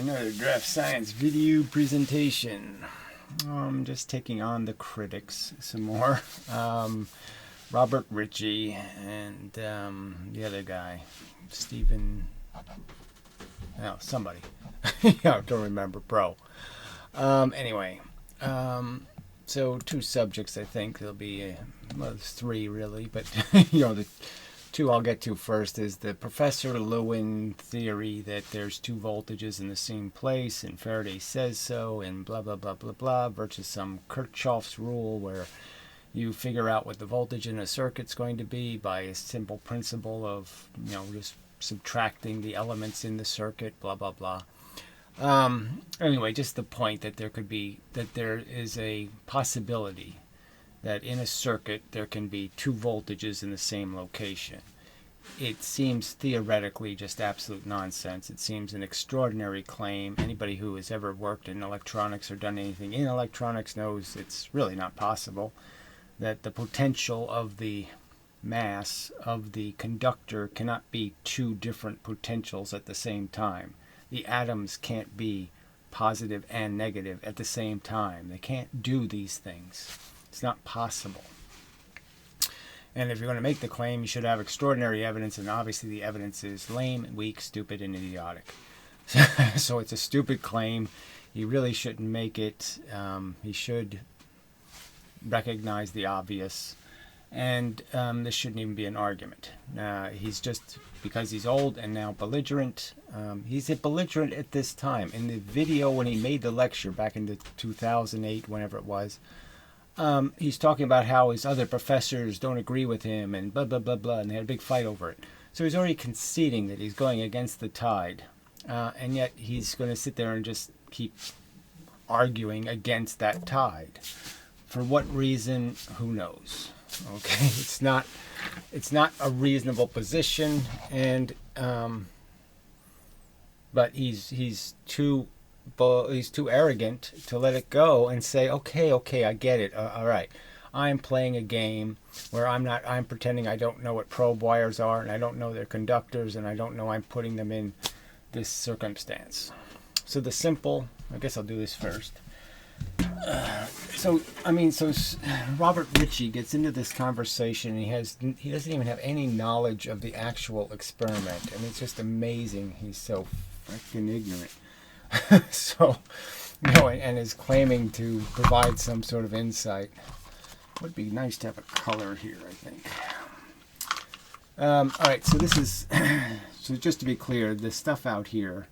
another DraftScience video presentation. I'm just taking on the critics some more. Robert Ritchie and the other guy, Stephen. Oh, somebody. I don't remember. Bro. Anyway, so two subjects. I think there'll be well, there's three really, but the two I'll get to first is the Professor Lewin theory that there's two voltages in the same place and Faraday says so and blah blah blah blah blah versus some Kirchhoff's rule where you figure out what the voltage in a circuit's going to be by a simple principle of just subtracting the elements in the circuit, blah blah blah. Anyway, just the point that there is a possibility that in a circuit there can be two voltages in the same location. It seems theoretically just absolute nonsense. It seems an extraordinary claim. Anybody who has ever worked in electronics or done anything in electronics knows it's really not possible. That the potential of the mass of the conductor cannot be two different potentials at the same time. The atoms can't be positive and negative at the same time. They can't do these things. It's not possible. And if you're going to make the claim, you should have extraordinary evidence, and obviously the evidence is lame, weak, stupid, and idiotic. So it's a stupid claim. He really shouldn't make it. He should recognize the obvious. And this shouldn't even be an argument. He's just, because he's old and now belligerent, he's a belligerent at this time. In the video when he made the lecture back in 2008, whenever it was, he's talking about how his other professors don't agree with him and blah, blah, blah, blah, and they had a big fight over it. So he's already conceding that he's going against the tide, and yet he's going to sit there and just keep arguing against that tide. For what reason, who knows? Okay, it's not a reasonable position, and but he's too arrogant to let it go and say, okay, I get it. All right, I'm playing a game where I'm pretending I don't know what probe wires are, and I don't know they're conductors, and I don't know I'm putting them in this circumstance. So I guess I'll do this first. So Robert Ritchie gets into this conversation, and he doesn't even have any knowledge of the actual experiment. I mean, it's just amazing. He's so freaking ignorant. And is claiming to provide some sort of insight. Would be nice to have a color here, I think. All right, so this is so just to be clear, the stuff out here,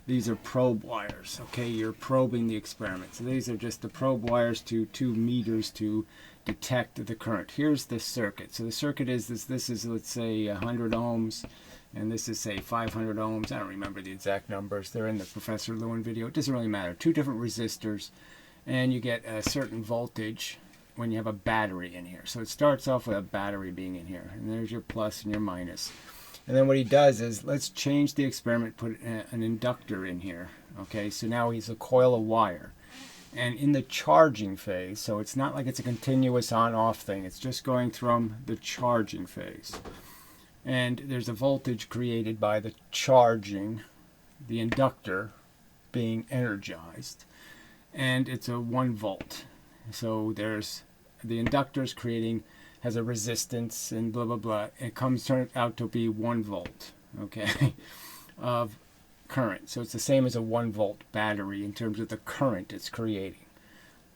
these are probe wires. Okay, you're probing the experiment. So these are just the probe wires to 2 meters to detect the current. Here's the circuit. So the circuit is this is, let's say, 100 ohms. And this is, say, 500 ohms. I don't remember the exact numbers. They're in the Professor Lewin video. It doesn't really matter. 2 different resistors. And you get a certain voltage when you have a battery in here. So it starts off with a battery being in here. And there's your plus and your minus. And then what he does is, let's change the experiment, put an inductor in here. Okay, so now he's a coil of wire. And in the charging phase, so it's not like it's a continuous on-off thing. It's just going from the charging phase. And there's a voltage created by the charging, the inductor being energized. And it's a 1 volt. So there's the inductor's has a resistance and blah, blah, blah. It turns out to be 1 volt, okay, of current. So it's the same as a 1 volt battery in terms of the current it's creating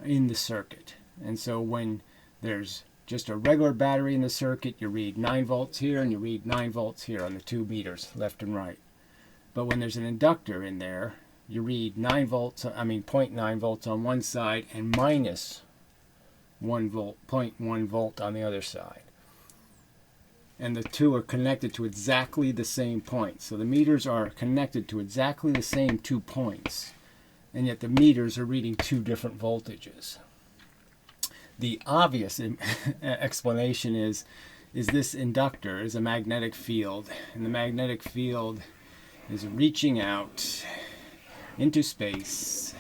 in the circuit. And so when there's just a regular battery in the circuit, you read 9 volts here and you read 9 volts here on the 2 meters, left and right. But when there's an inductor in there, you read 0.9 volts on one side and minus 1 volt, 0.1 volt on the other side. And the two are connected to exactly the same point. So the meters are connected to exactly the same 2 points, and yet the meters are reading 2 different voltages. The obvious explanation is this inductor is a magnetic field, and the magnetic field is reaching out into space,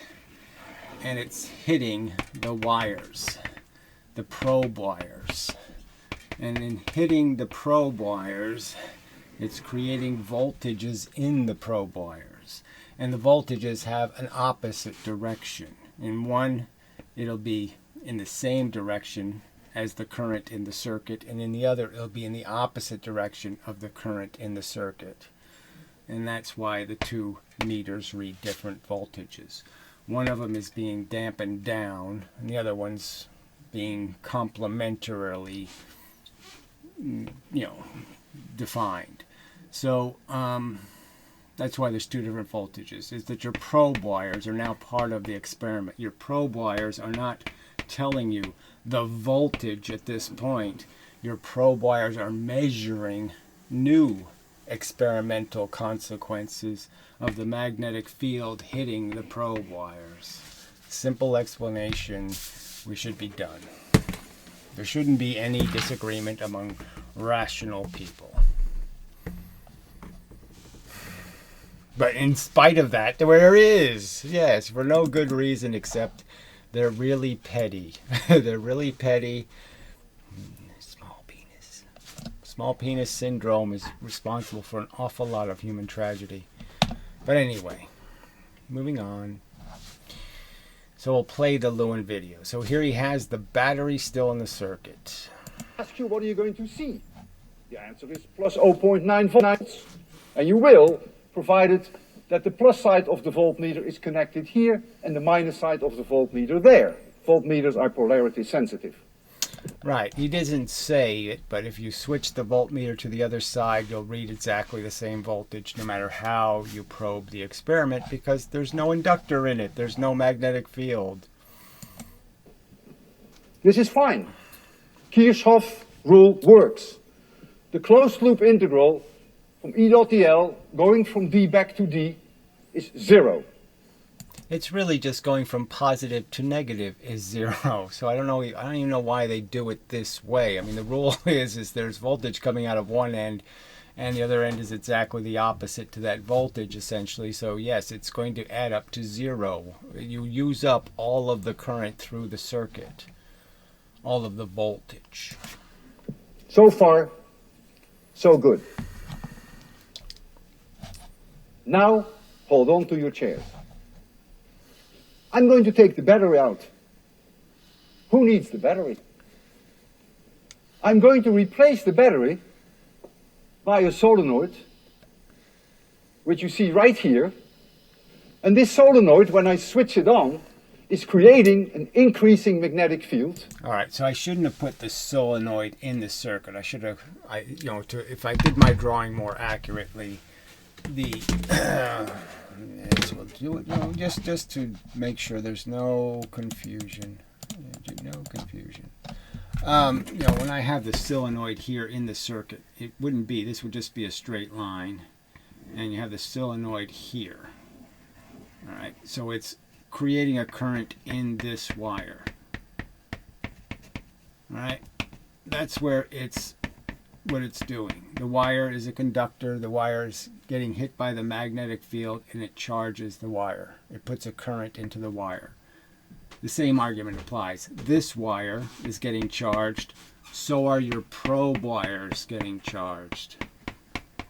and it's hitting the wires, the probe wires. And in hitting the probe wires, it's creating voltages in the probe wires. and the voltages have an opposite direction. In one, it'll be in the same direction as the current in the circuit, and in the other, it'll be in the opposite direction of the current in the circuit. And that's why the two meters read different voltages. One of them is being dampened down, and the other one's being complementarily, defined. So that's why there's two different voltages, is that your probe wires are now part of the experiment. Your probe wires are not telling you the voltage at this point. Your probe wires are measuring new experimental consequences of the magnetic field hitting the probe wires. Simple explanation, we should be done. There shouldn't be any disagreement among rational people. But in spite of that, there is. Yes, for no good reason except they're really petty. They're really petty. Small penis. Small penis syndrome is responsible for an awful lot of human tragedy. But anyway, moving on. So we'll play the Lewin video. So here he has the battery still in the circuit. Ask you, what are you going to see? The answer is plus 0.9 volts. And you will, provided that the plus side of the voltmeter is connected here and the minus side of the voltmeter there. Voltmeters are polarity sensitive. Right, he doesn't say it, but if you switch the voltmeter to the other side, you'll read exactly the same voltage no matter how you probe the experiment, because there's no inductor in it. There's no magnetic field. This is fine. Kirchhoff rule works. The closed loop integral from E dot dl going from D back to D is 0. It's really just going from positive to negative is 0. So I don't even know why they do it this way. I mean, the rule is there's voltage coming out of one end, and the other end is exactly the opposite to that voltage, essentially. So yes, it's going to add up to 0. You use up all of the current through the circuit, all of the voltage. So far, so good. Now, hold on to your chairs. I'm going to take the battery out. Who needs the battery? I'm going to replace the battery by a solenoid, which you see right here. And this solenoid, when I switch it on, is creating an increasing magnetic field. All right, so I shouldn't have put the solenoid in the circuit. I should have, if I did my drawing more accurately, yes, we'll do it. Just to make sure there's no confusion. No confusion. When I have the solenoid here in the circuit, it wouldn't be. This would just be a straight line, and you have the solenoid here. All right, so it's creating a current in this wire. All right, that's where what it's doing. The wire is a conductor. The wire is getting hit by the magnetic field, and it charges the wire. It puts a current into the wire. The same argument applies. This wire is getting charged. So are your probe wires getting charged.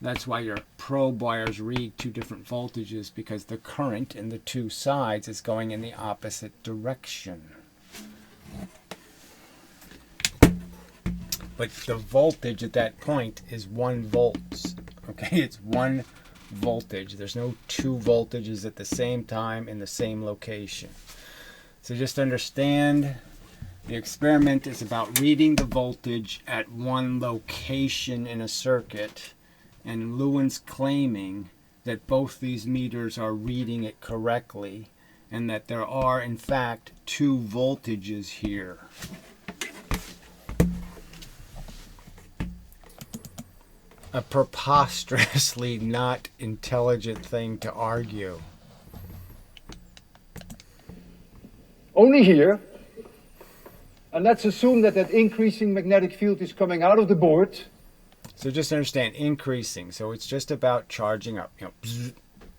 That's why your probe wires read two different voltages, because the current in the two sides is going in the opposite direction. But the voltage at that point is 1 volt. Okay, it's 1 voltage. There's no two voltages at the same time in the same location. So just understand, the experiment is about reading the voltage at one location in a circuit, and Lewin's claiming that both these meters are reading it correctly, and that there are in fact two voltages here. A preposterously not intelligent thing to argue. Only here. And let's assume that increasing magnetic field is coming out of the board. So just understand, increasing. So it's just about charging up.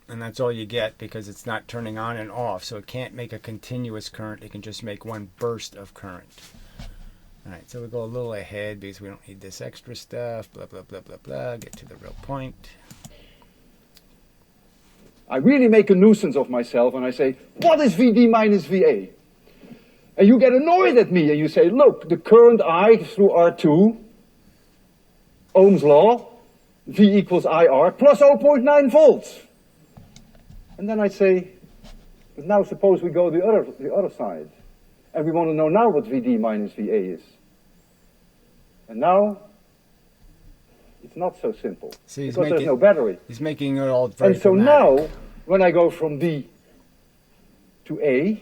And that's all you get, because it's not turning on and off. So it can't make a continuous current. It can just make one burst of current. All right, so we'll go a little ahead because we don't need this extra stuff. Blah, blah, blah, blah, blah. Get to the real point. I really make a nuisance of myself and I say, what is VD minus VA? And you get annoyed at me and you say, look, the current I through R2, Ohm's law, V equals IR plus 0.9 volts. And then I say, but now suppose we go the other side. And we want to know now what VD minus VA is. And now, it's not so simple. See, because there's no battery. He's making it all very And so dramatic. now, when I go from D to A,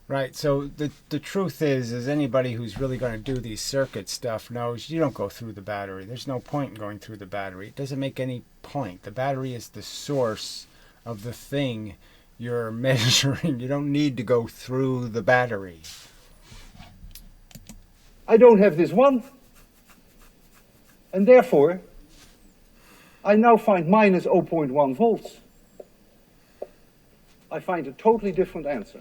right, so the truth is anybody who's really going to do these circuit stuff knows you don't go through the battery. There's no point in going through the battery. It doesn't make any point. The battery is the source of the thing you're measuring. You don't need to go through the battery. I don't have this one. And therefore, I now find minus 0.1 volts. I find a totally different answer.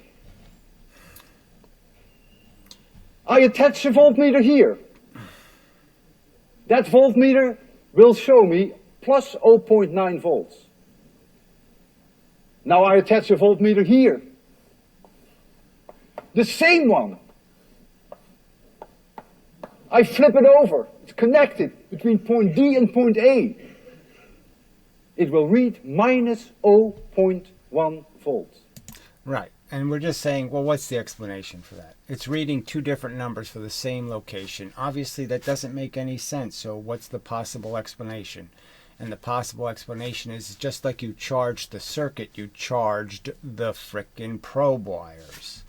I attach a voltmeter here. That voltmeter will show me plus 0.9 volts. Now I attach a voltmeter here. The same one. I flip it over. It's connected between point D and point A. It will read minus 0.1 volts. Right. And we're just saying, well, what's the explanation for that? It's reading two different numbers for the same location. Obviously, that doesn't make any sense. So what's the possible explanation? And the possible explanation is just like you charged the circuit, you charged the frickin' probe wires.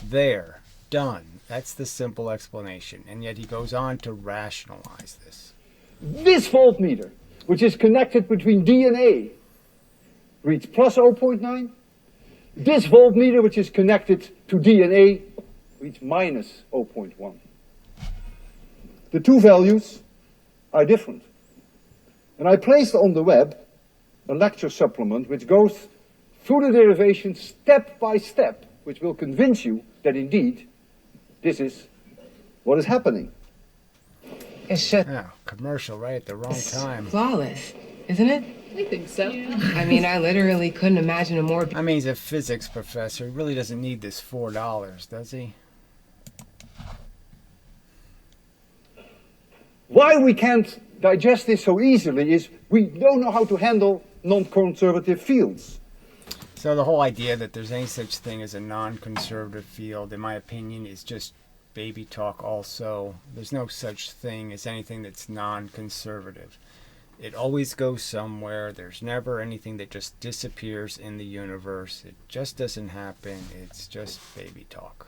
There. Done. That's the simple explanation. And yet he goes on to rationalize this. This voltmeter, which is connected between D and A, reads plus 0.9. This voltmeter, which is connected to D and A, reads minus 0.1. The two values are different. And I placed on the web a lecture supplement which goes through the derivation step by step, which will convince you that indeed this is what is happening. It's just commercial right at the wrong time. flawless, isn't it? We think so. Yeah. I mean, I literally couldn't imagine a more... I mean, he's a physics professor. He really doesn't need this $4, does he? Why we can't digest this so easily is we don't know how to handle non-conservative fields. So the whole idea that there's any such thing as a non-conservative field, in my opinion, is just baby talk also. There's no such thing as anything that's non-conservative. It always goes somewhere. There's never anything that just disappears in the universe. It just doesn't happen. It's just baby talk.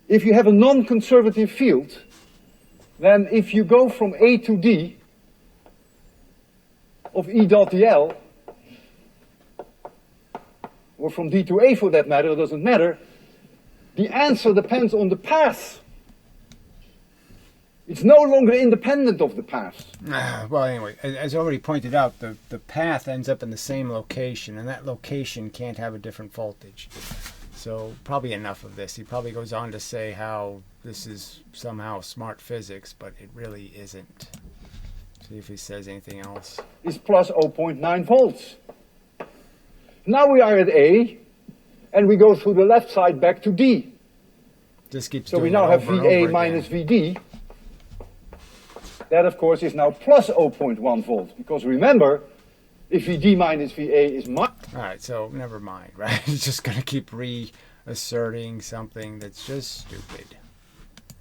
If you have a non-conservative field, then if you go from A to D of E dot dl, or from D to A for that matter, it doesn't matter, the answer depends on the path. It's no longer independent of the path. Well, anyway, as already pointed out, the path ends up in the same location, and that location can't have a different voltage. So probably enough of this. He probably goes on to say how this is somehow smart physics, but it really isn't. See if he says anything else. Is plus 0.9 volts. Now we are at A, and we go through the left side back to D. Just keeps So doing we now it have over and VA over minus again. VD. That, of course, is now plus 0.1 volts. Because remember, if VD minus VA is All right, so never mind, right? He's just going to keep reasserting something that's just stupid.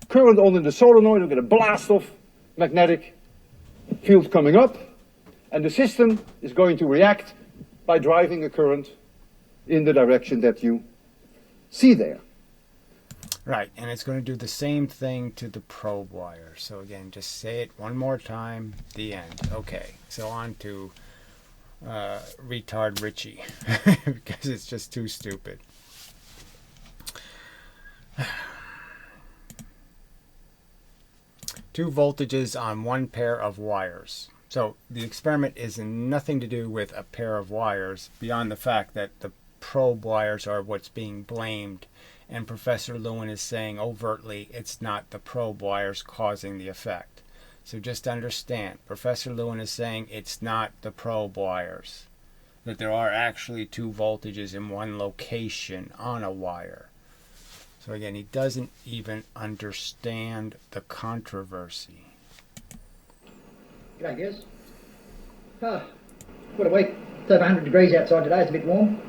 current on in the solenoid, we get a blast of magnetic field coming up, and the system is going to react by driving a current in the direction that you see there. Right, and it's going to do the same thing to the probe wire. So again, just say it one more time, the end. Okay, so on to retard Richie, because it's just too stupid. Two voltages on one pair of wires. So the experiment is nothing to do with a pair of wires beyond the fact that the probe wires are what's being blamed, and Professor Lewin is saying overtly it's not the probe wires causing the effect. So just understand, Professor Lewin is saying it's not the probe wires, that there are actually two voltages in one location on a wire. So again, he doesn't even understand the controversy. G'day, guys. What a week. It's over 100 degrees outside today. It's a bit warm.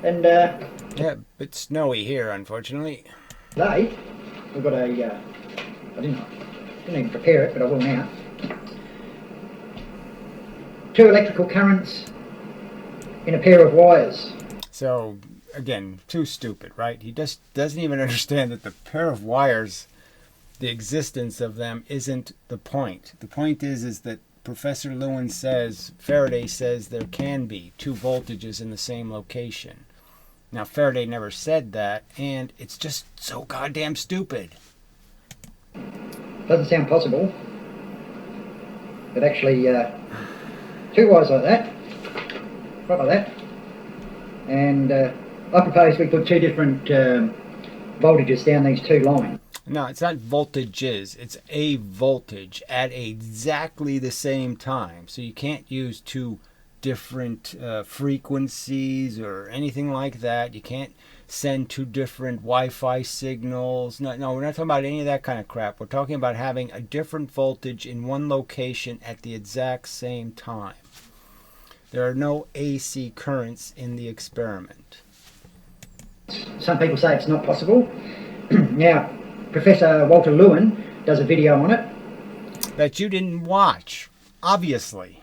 And Yeah, a bit snowy here, unfortunately. today, we've got a... I didn't even prepare it, but I will now. 2 electrical currents in a pair of wires. So, again, too stupid, right? He just doesn't even understand that the pair of wires, the existence of them isn't the point. The point is that Professor Lewin says, Faraday says there can be 2 voltages in the same location. Now, Faraday never said that, and it's just so goddamn stupid. Doesn't sound possible. But actually, 2 wires like that, right like that. And I propose we put 2 different voltages down these 2 lines. No, it's not voltages. It's a voltage at exactly the same time. So you can't use 2 different frequencies or anything like that. You can't send 2 different Wi-Fi signals. No, we're not talking about any of that kind of crap. We're talking about having a different voltage in one location at the exact same time. There are no AC currents in the experiment. Some people say it's not possible. Now, Professor Walter Lewin does a video on it. That you didn't watch, obviously.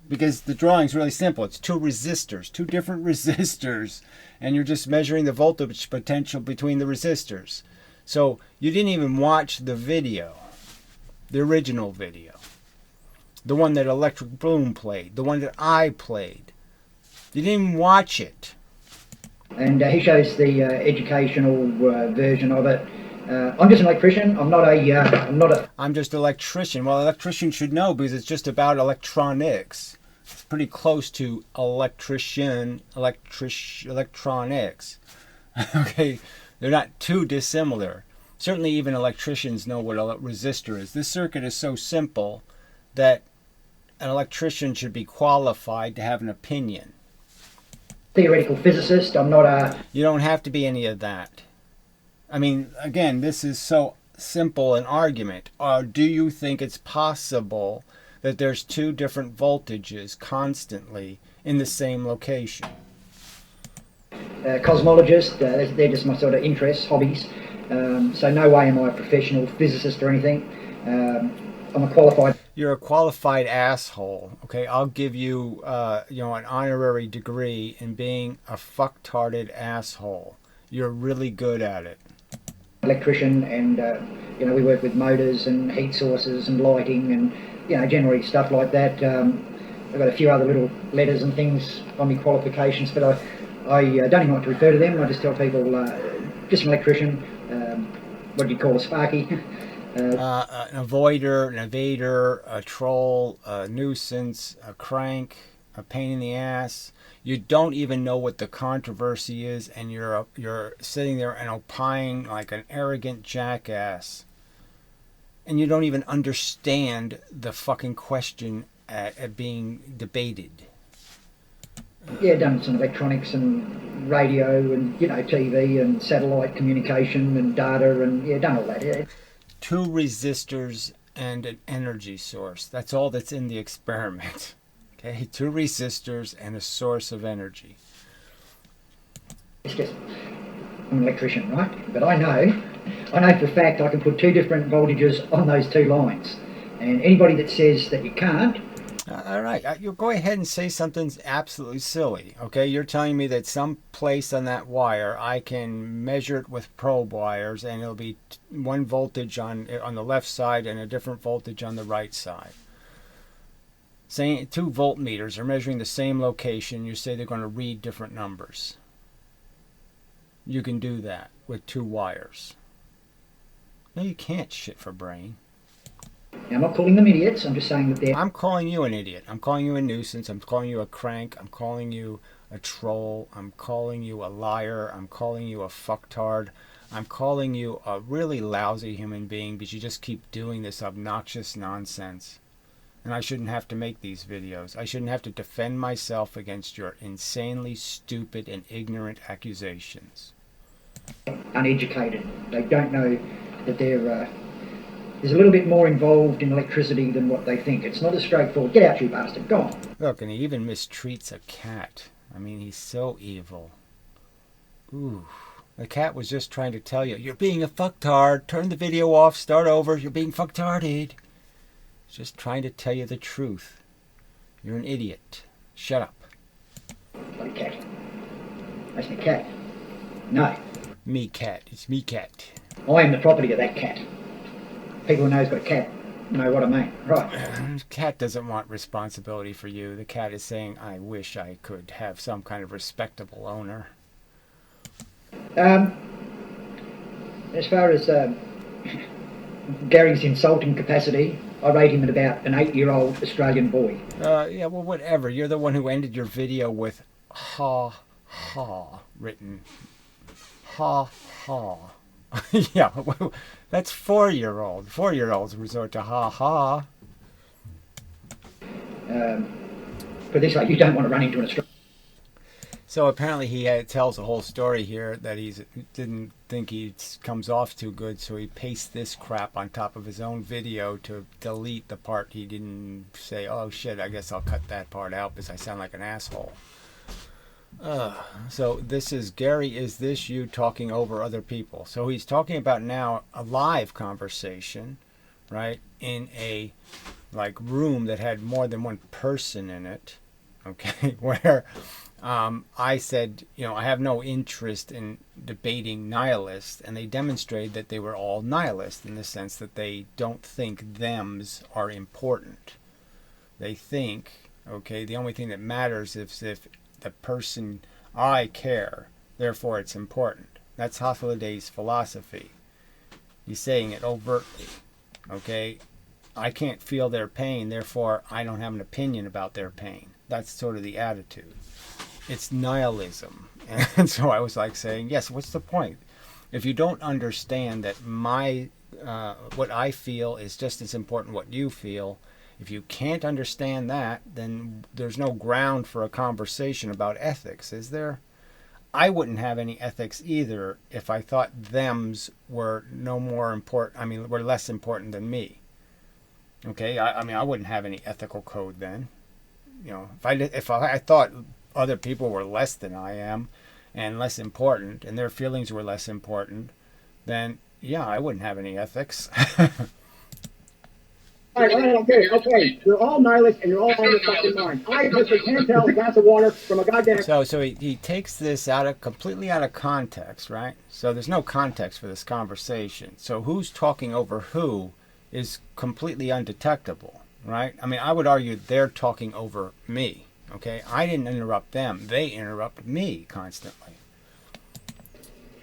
Because the drawing's really simple. It's 2 resistors, 2 different resistors, and you're just measuring the voltage potential between the resistors. So you didn't even watch the video, the original video, the one that Electric Bloom played, the one that I played. You didn't even watch it. And he shows the educational version of it. I'm just an electrician. I'm not a. I'm just an electrician. Well, electrician should know because it's just about electronics. It's pretty close to electronics. Okay, they're not too dissimilar. Certainly even electricians know what a resistor is. This circuit is so simple that an electrician should be qualified to have an opinion. Theoretical physicist. I'm not a. You don't have to be any of that. I mean, again, this is so simple an argument. Do you think it's possible that there's 2 different voltages constantly in the same location? Cosmologist. They're just my sort of interests, hobbies. So no way am I a professional physicist or anything. I'm a qualified. You're a qualified asshole. Okay, I'll give you, an honorary degree in being a fucktarded asshole. You're really good at it. Electrician, and we work with motors and heat sources and lighting and generally stuff like that. I've got a few other little letters and things on my qualifications, but I don't even like to refer to them. I just tell people just an electrician. What do you call a sparky? An avoider, an evader, a troll, a nuisance, a crank, a pain in the ass. You don't even know what the controversy is, and you're sitting there and opining like an arrogant jackass. And you don't even understand the fucking question at being debated. Yeah, done some electronics and radio and TV and satellite communication and data and done all that. Yeah. 2 resistors and an energy source. That's all that's in the experiment. Okay, 2 resistors and a source of energy. It's just, I'm an electrician, right? But I know for a fact I can put 2 different voltages on those 2 lines. And anybody that says that you can't... All right, you'll go ahead and say something's absolutely silly, okay? You're telling me that some place on that wire, I can measure it with probe wires, and it'll be 1 voltage on the left side and a different voltage on the right side. Saying 2 voltmeters are measuring the same location, you say they're going to read different numbers. You can do that with 2 wires. No, you can't, shit for brain. Now, I'm not calling them idiots, I'm just saying that they're... I'm calling you an idiot. I'm calling you a nuisance. I'm calling you a crank. I'm calling you a troll. I'm calling you a liar. I'm calling you a fucktard. I'm calling you a really lousy human being because you just keep doing this obnoxious nonsense. And I shouldn't have to make these videos. I shouldn't have to defend myself against your insanely stupid and ignorant accusations. Uneducated. They don't know that there's a little bit more involved in electricity than what they think. It's not as straightforward. Get out, you bastard. Go on. Look, and he even mistreats a cat. I mean, he's so evil. Ooh. The cat was just trying to tell you, you're being a fucktard. Turn the video off, start over. You're being fucktarded. Just trying to tell you the truth. You're an idiot. Shut up. Bloody cat. That's the cat. No. Me cat. It's me cat. I am the property of that cat. People who know he's got a cat know what I mean. Right. The cat doesn't want responsibility for you. The cat is saying, I wish I could have some kind of respectable owner. As far as Gary's insulting capacity, I rate him at about an 8-year-old Australian boy. Yeah, well, whatever. You're the one who ended your video with ha ha written. Ha ha. Yeah, well, that's 4-year-old. 4-year-olds resort to ha ha. But this way, you don't want to run into an Australian. So apparently he tells a whole story here that he didn't think he comes off too good, so he pastes this crap on top of his own video to delete the part he didn't say, oh shit, I guess I'll cut that part out because I sound like an asshole. So this is Gary, is this you talking over other people? So he's talking about now a live conversation, right, in a like room that had more than one person in it, okay, where I said, you know, I have no interest in debating nihilists, and they demonstrated that they were all nihilists in the sense that they don't think thems are important. They think, okay, the only thing that matters is if the person I care, therefore it's important. That's Hathaway's philosophy. He's saying it overtly, okay? I can't feel their pain, therefore I don't have an opinion about their pain. That's sort of the attitude. It's nihilism. And so I was like saying, yes, what's the point? If you don't understand that what I feel is just as important what you feel, if you can't understand that, then there's no ground for a conversation about ethics, is there? I wouldn't have any ethics either if I thought thems were no more important, I mean, were less important than me. Okay, I mean, I wouldn't have any ethical code then. You know, if I thought other people were less than I am and less important and their feelings were less important, then yeah, I wouldn't have any ethics. All right, okay. You're all nihilists and you're all on your fucking mind. I just can't tell a glass of water from a goddamn... So he takes this completely out of context, right? So there's no context for this conversation. So who's talking over who is completely undetectable, right? I mean, I would argue they're talking over me, okay? I didn't interrupt them. They interrupt me constantly.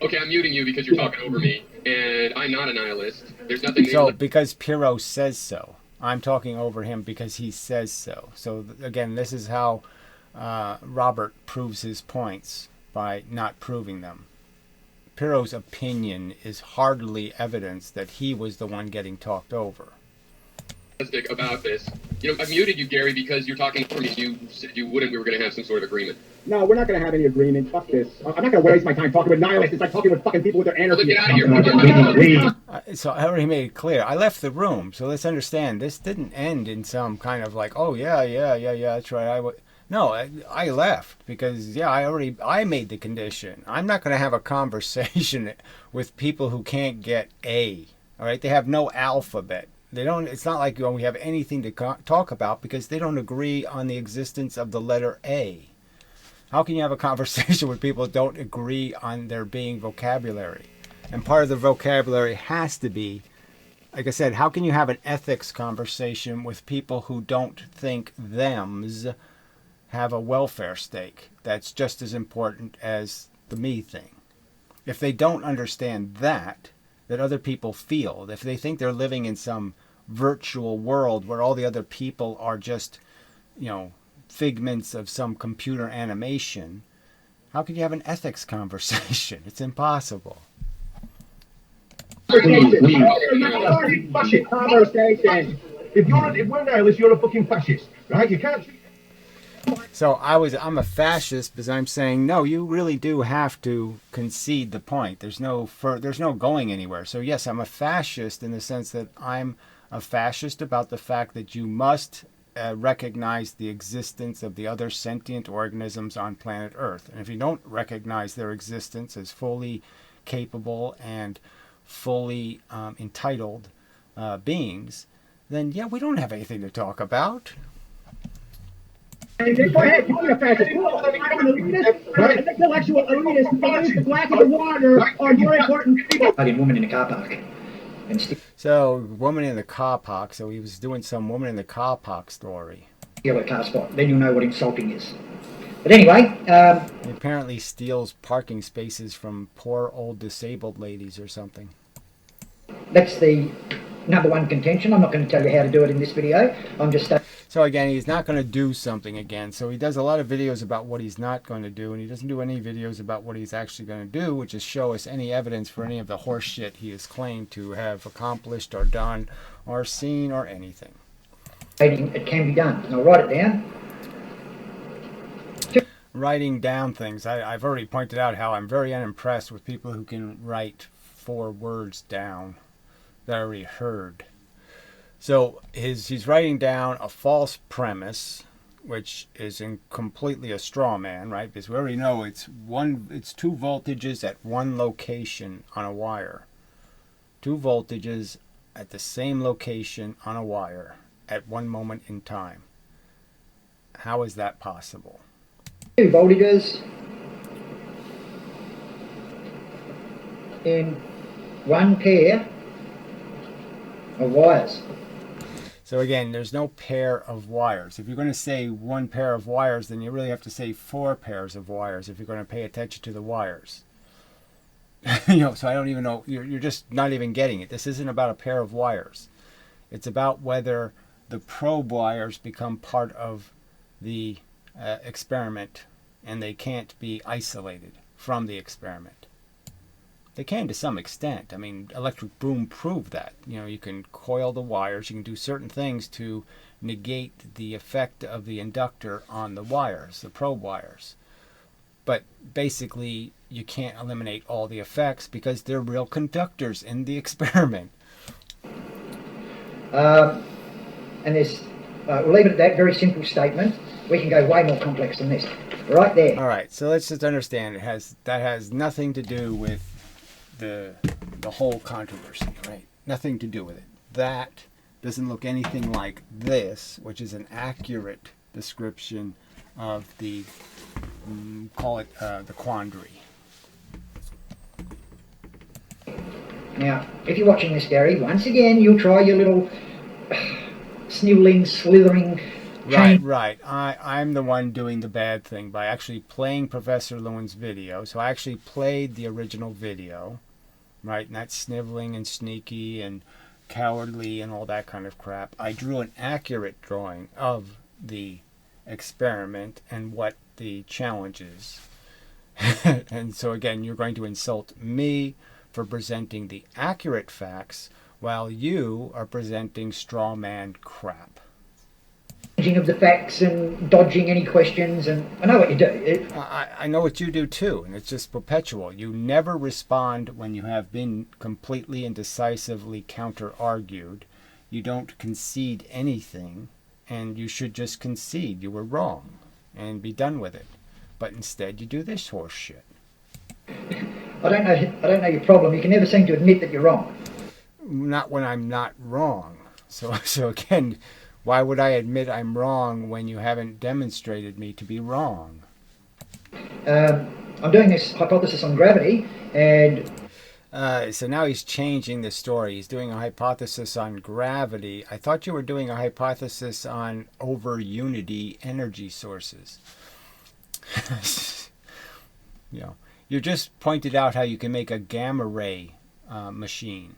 Okay, I'm muting you because you're talking over me, and I'm not a nihilist. There's nothing... So, because Pirro says so. I'm talking over him because he says so. So, again, this is how Robert proves his points, by not proving them. Pirro's opinion is hardly evidence that he was the one getting talked over. About this. You know, I muted you, Gary, because you're talking over me. You said you wouldn't. We were going to have some sort of agreement. No, we're not going to have any agreement. Fuck this. I'm not going to waste my time talking with nihilists. It's like talking with fucking people with their anarchy. Get out of here. So I already made it clear. I left the room, so let's understand. This didn't end in some kind of like, oh, yeah, that's right. No, I left because, yeah, I made the condition. I'm not going to have a conversation with people who can't get A, all right? They have no alphabet. They don't. It's not like we have anything to talk about because they don't agree on the existence of the letter A. How can you have a conversation with people who don't agree on there being vocabulary? And part of the vocabulary has to be, like I said, how can you have an ethics conversation with people who don't think thems have a welfare stake that's just as important as the me thing? If they don't understand that other people feel, if they think they're living in some virtual world where all the other people are just, you know, figments of some computer animation, how can you have an ethics conversation? It's impossible. Conversation. If we're nihilists, you're a fucking fascist, right? You can't. So I'm a fascist because I'm saying no. You really do have to concede the point. There's no going anywhere. So yes, I'm a fascist in the sense that I'm a fascist about the fact that you must recognize the existence of the other sentient organisms on planet Earth. And if you don't recognize their existence as fully capable and fully entitled beings, then yeah, we don't have anything to talk about. Go ahead, call me a fascist. I'm an elitist, an intellectual elitist who believes the black and the water are more important. Woman in a car park. So, woman in the car park. So he was doing some woman in the car park story. Steal a car spot. Then you'll know what insulting is. But anyway, he apparently steals parking spaces from poor old disabled ladies or something. That's the number one contention. I'm not going to tell you how to do it in this video. I'm just... So again, he's not going to do something again. So he does a lot of videos about what he's not going to do, and he doesn't do any videos about what he's actually going to do, which is show us any evidence for any of the horse shit he has claimed to have accomplished or done or seen or anything. It can be done. And I'll write it down. Writing down things. I've already pointed out how I'm very unimpressed with people who can write 4 words down that I already heard. So he's writing down a false premise, which is completely a straw man, right? Because we already know it's 2 voltages at one location on a wire. 2 voltages at the same location on a wire at one moment in time. How is that possible? 2 voltages in one pair of wires. So again, there's no pair of wires. If you're going to say 1 pair of wires, then you really have to say 4 pairs of wires if you're going to pay attention to the wires. So I don't even know. You're just not even getting it. This isn't about a pair of wires. It's about whether the probe wires become part of the experiment, and they can't be isolated from the experiment. They can to some extent. I mean, electric broom proved that. You can coil the wires. You can do certain things to negate the effect of the inductor on the wires, the probe wires. But basically, you can't eliminate all the effects because they're real conductors in the experiment. And there's, we'll leave it at that very simple statement. We can go way more complex than this. Right there. All right, so let's just understand that has nothing to do with the whole controversy, right? Nothing to do with it. That doesn't look anything like this, which is an accurate description of the call it the quandary. Now, if you're watching this, Gary, once again you'll try your little sniveling, slithering. Right. I'm the one doing the bad thing by actually playing Professor Lewin's video. So I actually played the original video. Right, not sniveling and sneaky and cowardly and all that kind of crap. I drew an accurate drawing of the experiment and what the challenge is. And so again, you're going to insult me for presenting the accurate facts while you are presenting straw man crap. Of the facts and dodging any questions, and I know what you do. I know what you do too, and it's just perpetual. You never respond when you have been completely and decisively counter-argued. You don't concede anything, and you should just concede you were wrong and be done with it. But instead, you do this horse shit. I don't know your problem. You can never seem to admit that you're wrong. Not when I'm not wrong. So again, why would I admit I'm wrong when you haven't demonstrated me to be wrong? I'm doing this hypothesis on gravity, and... So now he's changing the story. He's doing a hypothesis on gravity. I thought you were doing a hypothesis on over-unity energy sources. You just pointed out how you can make a gamma ray machine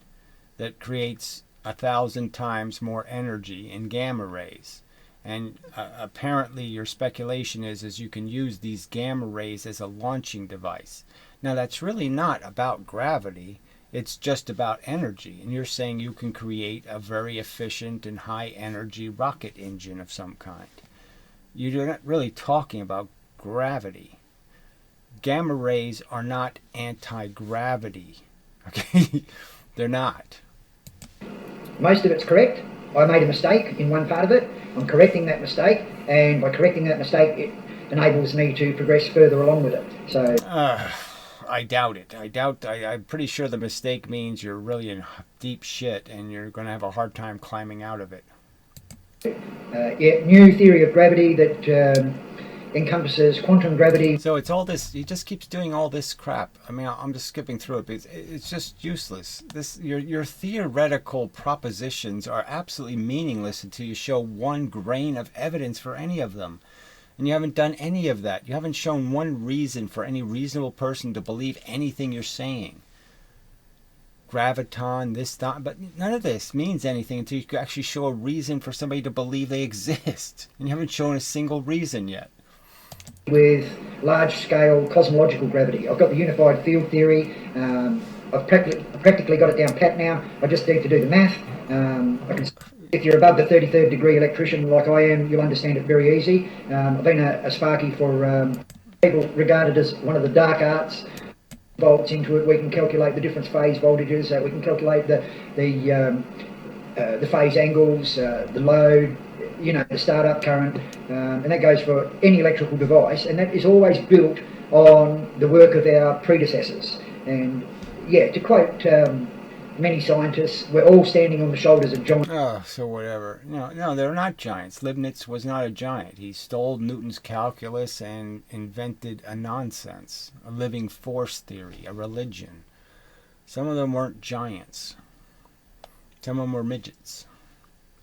that creates 1,000 times more energy in gamma rays. And apparently your speculation is you can use these gamma rays as a launching device. Now that's really not about gravity. It's just about energy. And you're saying you can create a very efficient and high energy rocket engine of some kind. You're not really talking about gravity. Gamma rays are not anti-gravity. Okay? They're not. Most of it's correct. I made a mistake in one part of it. I'm correcting that mistake, and by correcting that mistake, it enables me to progress further along with it. So I doubt it. I'm pretty sure the mistake means you're really in deep shit and you're going to have a hard time climbing out of it. New theory of gravity that encompasses quantum gravity. So it's all this. He just keeps doing all this crap. I mean, I'm just skipping through it because it's just useless. Your theoretical propositions are absolutely meaningless until you show one grain of evidence for any of them. And you haven't done any of that. You haven't shown one reason for any reasonable person to believe anything you're saying. Graviton, this, that, but none of this means anything until you actually show a reason for somebody to believe they exist. And you haven't shown a single reason yet. With large-scale cosmological gravity. I've got the unified field theory. I've practically got it down pat now. I just need to do the math. If you're above the 33rd degree electrician like I am, you'll understand it very easy. I've been a Sparky for people regarded as one of the dark arts. Volts into it, we can calculate the different phase voltages. We can calculate the phase angles, the load, the startup current, and that goes for any electrical device. And that is always built on the work of our predecessors. And to quote many scientists, we're all standing on the shoulders of giants. Oh, so whatever. No, they're not giants. Leibniz was not a giant. He stole Newton's calculus and invented a nonsense, a living force theory, a religion. Some of them weren't giants. Some of them were midgets.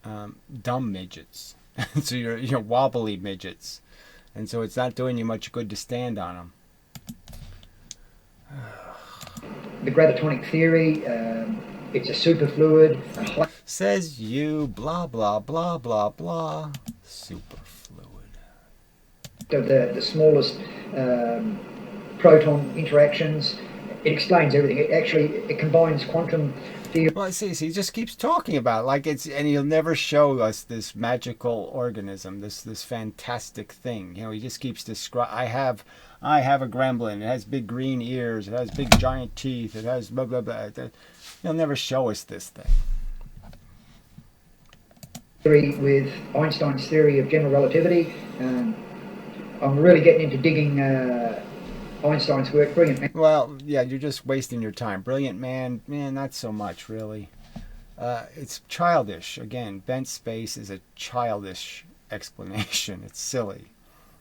Dumb midgets. So you're wobbly midgets. And so it's not doing you much good to stand on them. The gravitonic theory, it's a superfluid. Says you, blah, blah, blah, blah, blah. Superfluid. The smallest proton interactions. It explains everything. It combines quantum theory. Well, see, he just keeps talking about it and he'll never show us this magical organism, this fantastic thing. He just keeps describing. I have a gremlin. It has big green ears. It has big giant teeth. It has blah blah blah. He'll never show us this thing. With Einstein's theory of general relativity, I'm really getting into digging Einstein's work. Brilliant man. Well, yeah, you're just wasting your time. Brilliant man, not so much really. It's childish. Again, bent space is a childish explanation. It's silly.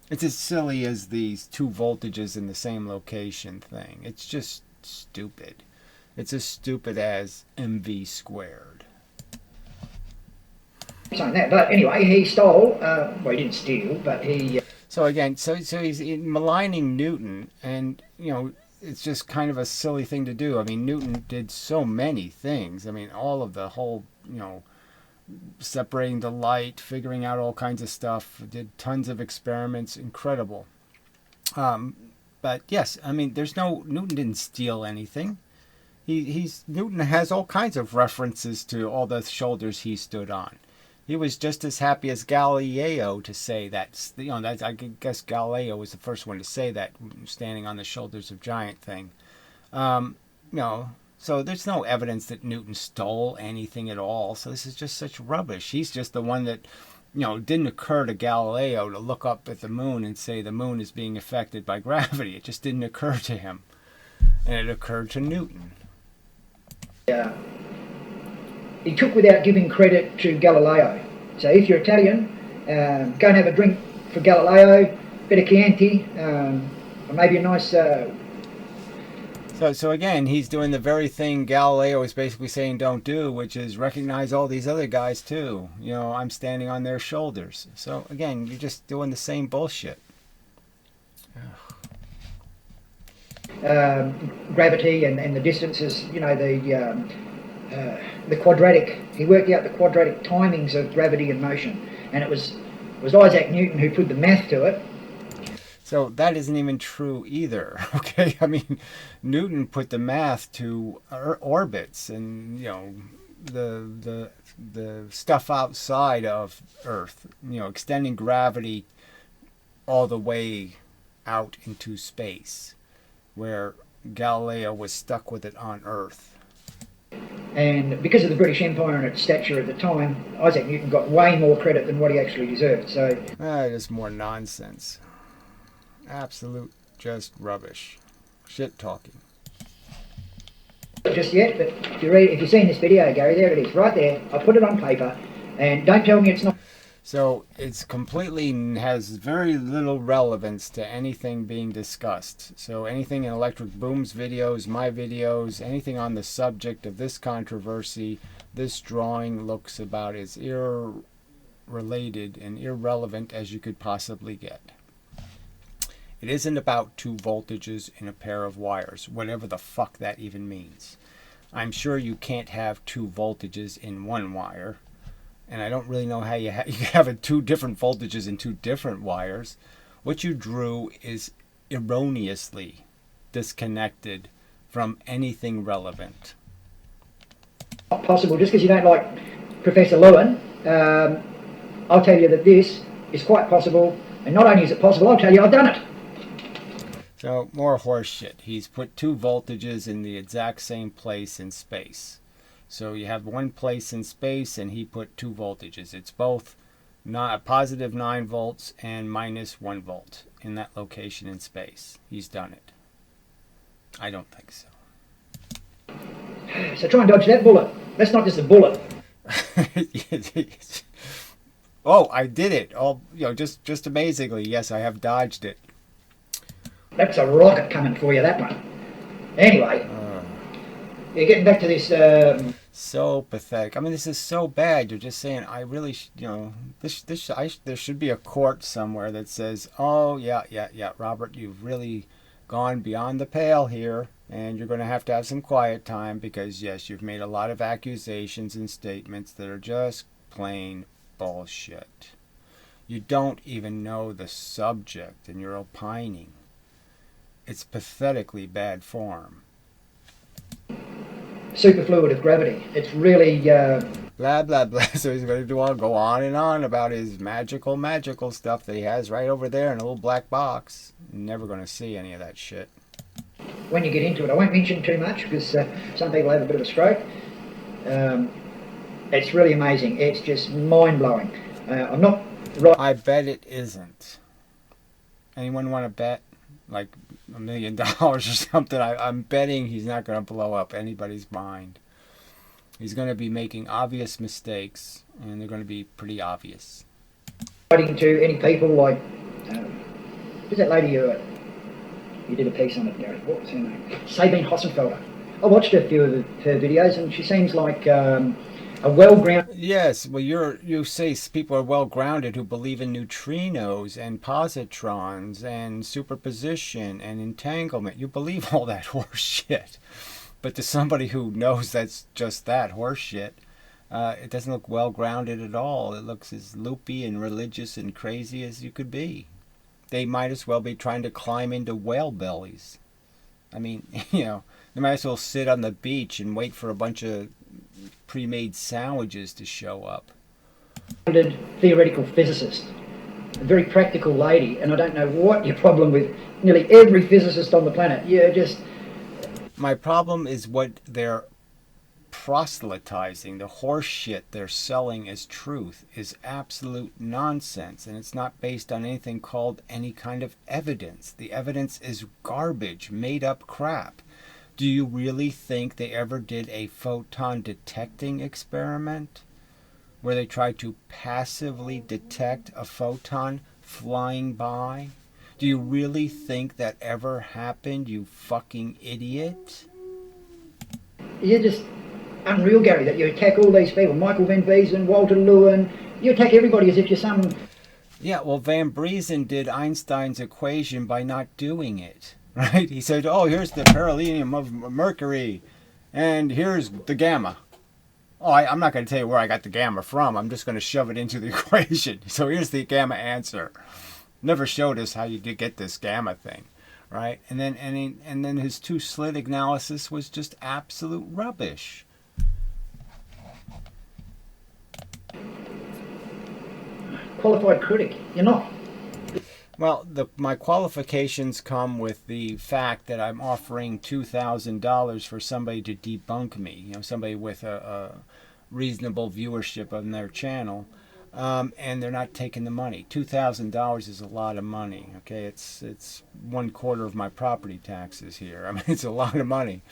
It's as silly as these two voltages in the same location thing. It's just stupid. It's as stupid as MV squared. Saying that, but anyway, he stole. Well, he didn't steal, but he. So again, so he's maligning Newton, and it's just kind of a silly thing to do. I mean, Newton did so many things. I mean, all of the whole, separating the light, figuring out all kinds of stuff, did tons of experiments, incredible. But yes, I mean, Newton didn't steal anything. Newton has all kinds of references to all the shoulders he stood on. He was just as happy as Galileo to say that. I guess Galileo was the first one to say that, standing on the shoulders of giant thing. So there's no evidence that Newton stole anything at all. So this is just such rubbish. He's just the one that, it didn't occur to Galileo to look up at the moon and say the moon is being affected by gravity. It just didn't occur to him. And it occurred to Newton. Yeah. He took without giving credit to Galileo. So if you're Italian, go and have a drink for Galileo, bit of Chianti, or maybe a nice... So again, he's doing the very thing Galileo is basically saying don't do, which is recognize all these other guys too. I'm standing on their shoulders. So again, you're just doing the same bullshit. Gravity and the distances, the quadratic. He worked out the quadratic timings of gravity and motion, and it was Isaac Newton who put the math to it. So that isn't even true either, okay? I mean, Newton put the math to orbits and, the stuff outside of Earth, extending gravity all the way out into space, where Galileo was stuck with it on Earth. And because of the British Empire and its stature at the time, Isaac Newton got way more credit than what he actually deserved. So Just more nonsense. Absolute just rubbish. Shit talking. Just yet, but if you've seen this video, Gary, there it is, right there. I put it on paper, and don't tell me it's not. So it's completely has very little relevance to anything being discussed. So anything in Electric Boom's videos, my videos, anything on the subject of this controversy, this drawing looks about as irrelated and irrelevant as you could possibly get. It isn't about 2 voltages in a pair of wires, whatever the fuck that even means. I'm sure you can't have 2 voltages in one wire. And I don't really know how you have 2 different voltages in 2 different wires. What you drew is erroneously disconnected from anything relevant. Not possible, just because you don't like Professor Lewin, I'll tell you that this is quite possible, and not only is it possible, I'll tell you I've done it. So, more horse shit. He's put 2 voltages in the exact same place in space. So you have one place in space, and he put 2 voltages. It's both positive 9 volts and minus 1 volt in that location in space. He's done it. I don't think so. So try and dodge that bullet. That's not just a bullet. Oh, I did it. Oh, just amazingly. Yes, I have dodged it. That's a rocket coming for you, that one. Anyway, getting back to this. So pathetic. I mean, this is so bad. You're just saying, I really, there should be a court somewhere that says, oh, yeah, Robert, you've really gone beyond the pale here, and you're going to have some quiet time because, yes, you've made a lot of accusations and statements that are just plain bullshit. You don't even know the subject, and you're opining. It's pathetically bad form. Superfluid of gravity. It's really... Blah, blah, blah. So he's going to go on and on about his magical stuff that he has right over there in a little black box. You're never going to see any of that shit. When you get into it, I won't mention too much because some people have a bit of a stroke. It's really amazing. It's just mind-blowing. I'm not... right. I bet it isn't. Anyone want to bet? Like $1 million or something. I'm betting he's not going to blow up anybody's mind. He's going to be making obvious mistakes, and they're going to be pretty obvious. Writing to any people like, who's that lady you did a piece on it, Gary? What was her name? Sabine Hossenfelder. I watched a few of her videos, and she seems like a well-grounded... Yes, well, you say people are well-grounded who believe in neutrinos and positrons and superposition and entanglement. You believe all that horse shit. But to somebody who knows that's just that horse shit, it doesn't look well-grounded at all. It looks as loopy and religious and crazy as you could be. They might as well be trying to climb into whale bellies. I mean, they might as well sit on the beach and wait for a bunch of pre-made sandwiches to show up. Theoretical physicist, a very practical lady, and I don't know what your problem with nearly every physicist on the planet. You're just... My problem is what they're proselytizing, the horse shit they're selling as truth is absolute nonsense, and it's not based on anything called any kind of evidence. The evidence is garbage, made up crap. Do you really think they ever did a photon detecting experiment where they tried to passively detect a photon flying by? Do you really think that ever happened, you fucking idiot? You're just unreal, Gary, that you attack all these people, Michael Van Beesen, Walter Lewin. You attack everybody as if you're some... Yeah, well, Van Beesen did Einstein's equation by not doing it. Right? He said, oh, here's the parallelism of mercury, and here's the gamma. Oh, I'm not going to tell you where I got the gamma from. I'm just going to shove it into the equation. So here's the gamma answer. Never showed us how you did get this gamma thing, right? And then his two slit analysis was just absolute rubbish. Qualified critic. You're not. Well, my qualifications come with the fact that I'm offering $2,000 for somebody to debunk me. You know, somebody with a reasonable viewership on their channel, and they're not taking the money. $2,000 is a lot of money. Okay, it's 1/4 of my property taxes here. I mean, it's a lot of money,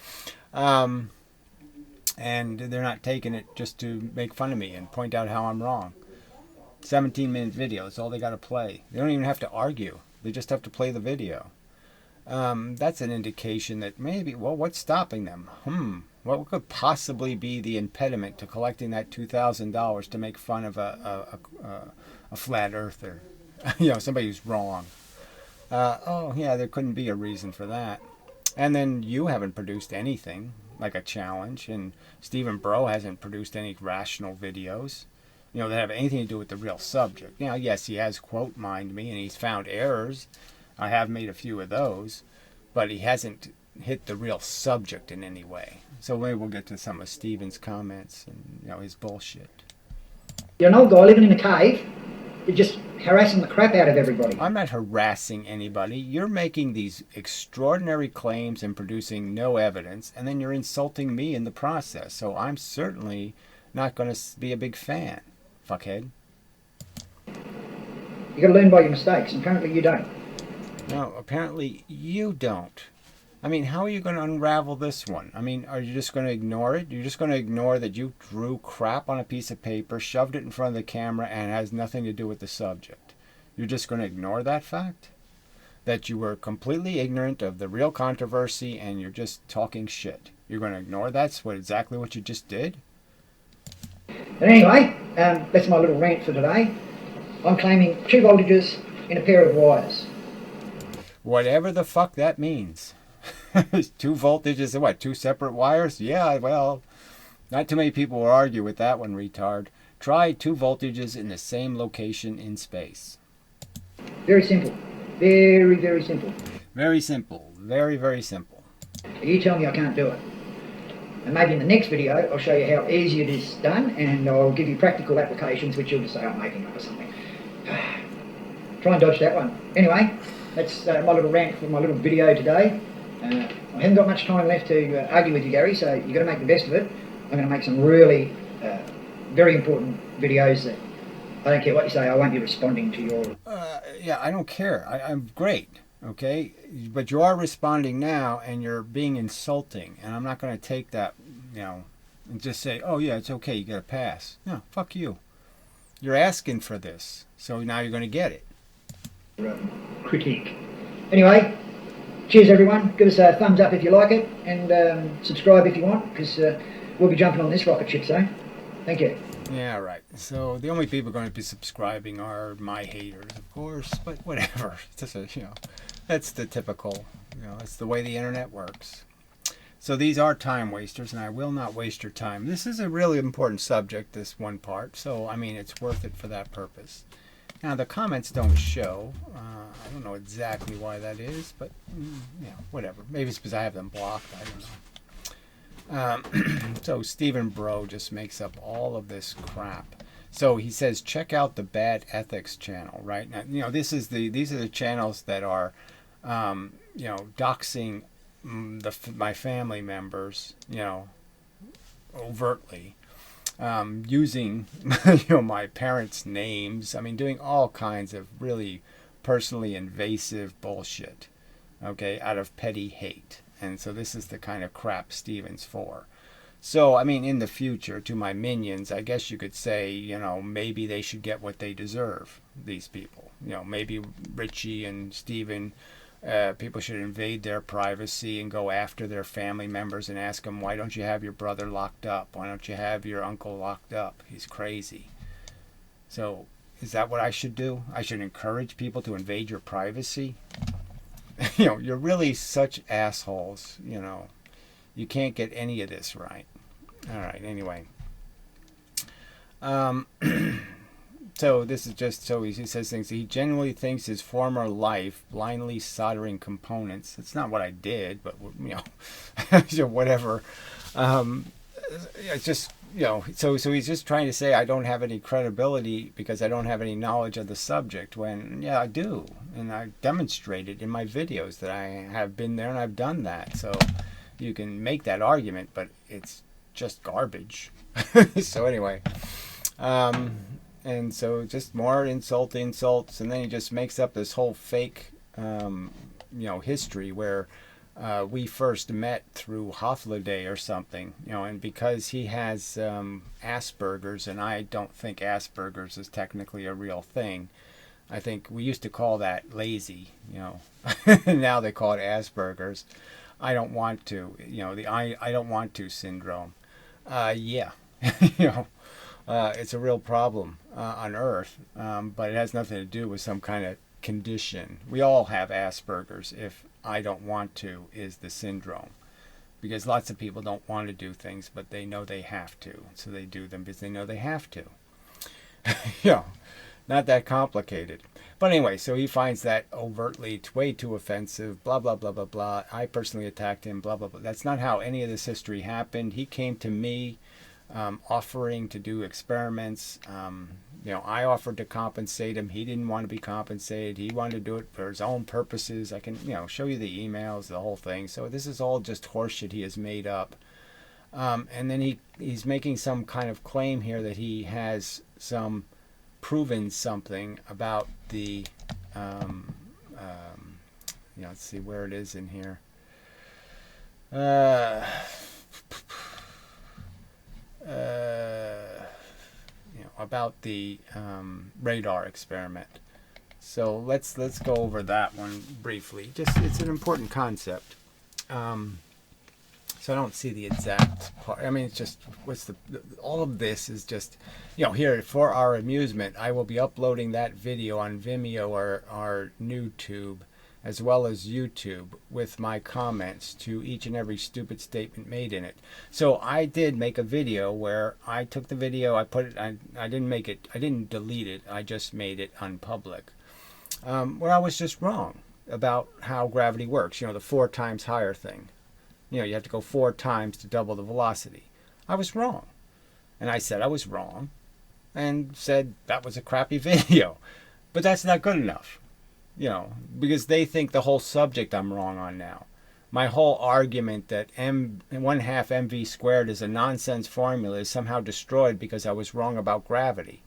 and they're not taking it just to make fun of me and point out how I'm wrong. 17-minute video. That's all they got to play. They don't even have to argue. They just have to play the video. That's an indication that maybe, well, what's stopping them? What could possibly be the impediment to collecting that $2,000 to make fun of a flat earther? You know, somebody who's wrong. Oh, yeah, there couldn't be a reason for that. And then you haven't produced anything like a challenge, and Stephen Bro hasn't produced any rational videos, you know, that have anything to do with the real subject. You know, yes, he has quote mined me and he's found errors. I have made a few of those, but he hasn't hit the real subject in any way. So maybe we'll get to some of Stephen's comments and, you know, his bullshit. You're an old guy living in a cave. You're just harassing the crap out of everybody. I'm not harassing anybody. You're making these extraordinary claims and producing no evidence, and then you're insulting me in the process. So I'm certainly not going to be a big fan. Fuckhead. You got to learn by your mistakes, and apparently you don't. No, apparently you don't. I mean, how are you going to unravel this one? I mean, are you just going to ignore it? You're just going to ignore that you drew crap on a piece of paper, shoved it in front of the camera, and it has nothing to do with the subject. You're just going to ignore that fact? That you were completely ignorant of the real controversy and you're just talking shit. You're going to ignore that's exactly what you just did? But anyway, that's my little rant for today. I'm claiming 2 voltages in a pair of wires. Whatever the fuck that means. 2 voltages and what, 2 separate wires? Yeah, well, not too many people will argue with that one, retard. Try 2 voltages in the same location in space. Very simple. Very, very simple. Very simple. Very, very simple. You tell me I can't do it. And maybe in the next video I'll show you how easy it is done, and I'll give you practical applications which you'll just say I'm making up or something. Try and dodge that one. Anyway, that's my little rant for my little video today. I haven't got much time left to argue with you, Gary, so you've got to make the best of it. I'm going to make some really very important videos that I don't care what you say, I won't be responding to your... Yeah, I don't care. I'm great, okay? But you are responding now, and you're being insulting, and I'm not going to take that, you know, and just say, oh, yeah, it's okay, you get a pass. No, fuck you. You're asking for this, so now you're going to get it. Critique. Anyway, cheers, everyone. Give us a thumbs up if you like it, and subscribe if you want, because we'll be jumping on this rocket ship soon. Thank you. Yeah, right. So the only people going to be subscribing are my haters, of course, but whatever. It's just you know, that's the typical, you know, that's the way the internet works. So these are time wasters, and I will not waste your time. This is a really important subject, this one part, so I mean, it's worth it for that purpose. Now, the comments don't show. I don't know exactly why that is, but, you know, whatever. Maybe it's because I have them blocked. I don't know. So Stephen Bro just makes up all of this crap. So he says, check out the Bad Ethics channel, right? Now, you know, these are the channels that are, you know, doxing my family members, you know, overtly, using, you know, my parents' names. I mean, doing all kinds of really personally invasive bullshit, okay, out of petty hate. And so this is the kind of crap Stephen's for. So, I mean, in the future, to my minions, I guess you could say, you know, maybe they should get what they deserve, these people. You know, maybe Richie and Stephen, people should invade their privacy and go after their family members and ask them, why don't you have your brother locked up? Why don't you have your uncle locked up? He's crazy. So, is that what I should do? I should encourage people to invade your privacy? You know, you're really such assholes, you know. You can't get any of this right. All right, anyway. So this is just so he says things. He genuinely thinks his former life, blindly soldering components. It's not what I did, but whatever. It's just So he's just trying to say I don't have any credibility because I don't have any knowledge of the subject. When yeah, I do, and I demonstrated in my videos that I have been there and I've done that. So you can make that argument, but it's just garbage. So anyway. And so just more insults, and then he just makes up this whole fake, history where we first met through Hofladay or something, and because he has Asperger's, and I don't think Asperger's is technically a real thing. I think we used to call that lazy, now they call it Asperger's. I don't want to, the I don't want to syndrome. Yeah, it's a real problem on Earth, but it has nothing to do with some kind of condition. We all have Asperger's if I don't want to is the syndrome. Because lots of people don't want to do things, but they know they have to. So they do them because they know they have to. Not that complicated. But anyway, so he finds that overtly way too offensive, blah, blah, blah, blah, blah. I personally attacked him, blah, blah, blah. That's not how any of this history happened. He came to me offering to do experiments. I offered to compensate him. He didn't want to be compensated. He wanted to do it for his own purposes. I can, show you the emails, the whole thing. So this is all just horseshit he has made up. And then he's making some kind of claim here that he has proven something about the, let's see where it is in here. About the radar experiment. So let's go over that one briefly. Just it's an important concept. So I don't see the exact part. I mean, it's just all of this is just here for our amusement. I will be uploading that video on Vimeo or our YouTube, as well as YouTube, with my comments to each and every stupid statement made in it. So I did make a video where I took the video, I put it, I didn't delete it, I just made it unpublic. Where I was just wrong about how gravity works, the 4 times higher thing. You have to go 4 times to double the velocity. I was wrong. And I said I was wrong, and said that was a crappy video. But that's not good enough. Because they think the whole subject I'm wrong on now. My whole argument that 1/2 mv squared is a nonsense formula is somehow destroyed because I was wrong about gravity.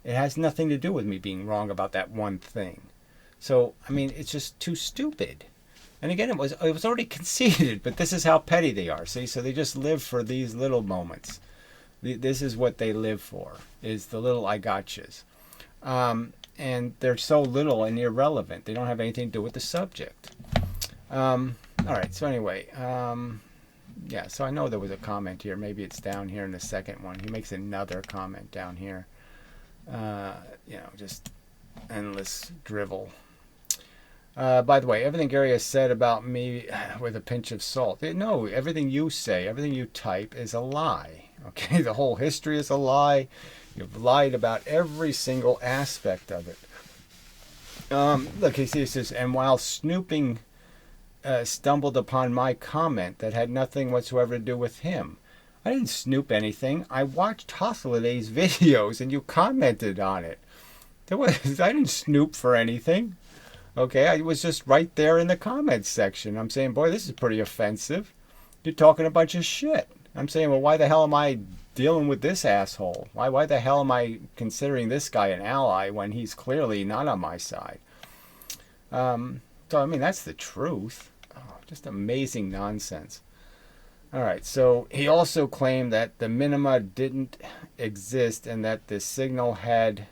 It has nothing to do with me being wrong about that one thing. So, I mean, it's just too stupid. And again, it was already conceded, but this is how petty they are. See, so they just live for these little moments. This is what they live for, is the little I gotchas. And they're so little and irrelevant. They don't have anything to do with the subject. All right, so anyway, so I know there was a comment here. Maybe it's down here in the second one. He makes another comment down here. Just endless drivel. By the way, everything Gary has said about me with a pinch of salt. No, everything you say, everything you type is a lie. Okay, the whole history is a lie. You've lied about every single aspect of it. Look, he says, and while snooping, stumbled upon my comment that had nothing whatsoever to do with him. I didn't snoop anything. I watched Hofladay's videos and you commented on it. I didn't snoop for anything. Okay, I was just right there in the comments section. I'm saying, boy, this is pretty offensive. You're talking a bunch of shit. I'm saying, well, why the hell am I dealing with this asshole? Why the hell am I considering this guy an ally when he's clearly not on my side? So, I mean, that's the truth. Oh, just amazing nonsense. All right, so he also claimed that the minima didn't exist and that the signal had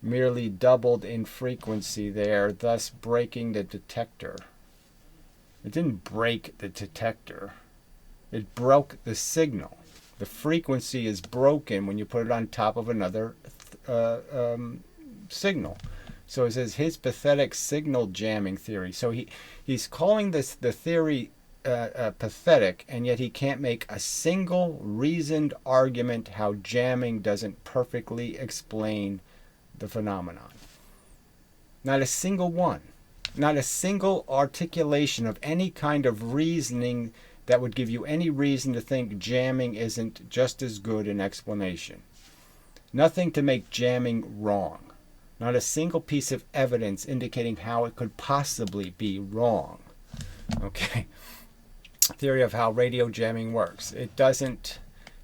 merely doubled in frequency there, thus breaking the detector. It didn't break the detector. It broke the signal. The frequency is broken when you put it on top of another signal. So it says his pathetic signal jamming theory. So he's calling this the theory pathetic, and yet he can't make a single reasoned argument how jamming doesn't perfectly explain the phenomenon. Not a single one. Not a single articulation of any kind of reasoning that would give you any reason to think jamming isn't just as good an explanation. Nothing to make jamming wrong. Not a single piece of evidence indicating how it could possibly be wrong. Okay. Theory of how radio jamming works. It doesn't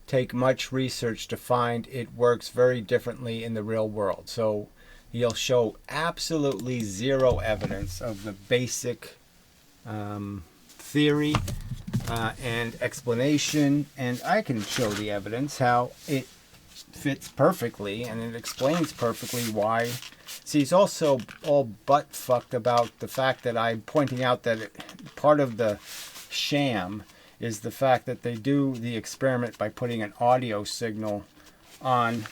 take much research to find it works very differently in the real world. So he'll show absolutely zero evidence of the basic theory and explanation, and I can show the evidence how it fits perfectly, and it explains perfectly why. See, he's also all butt fucked about the fact that I'm pointing out that part of the sham is the fact that they do the experiment by putting an audio signal on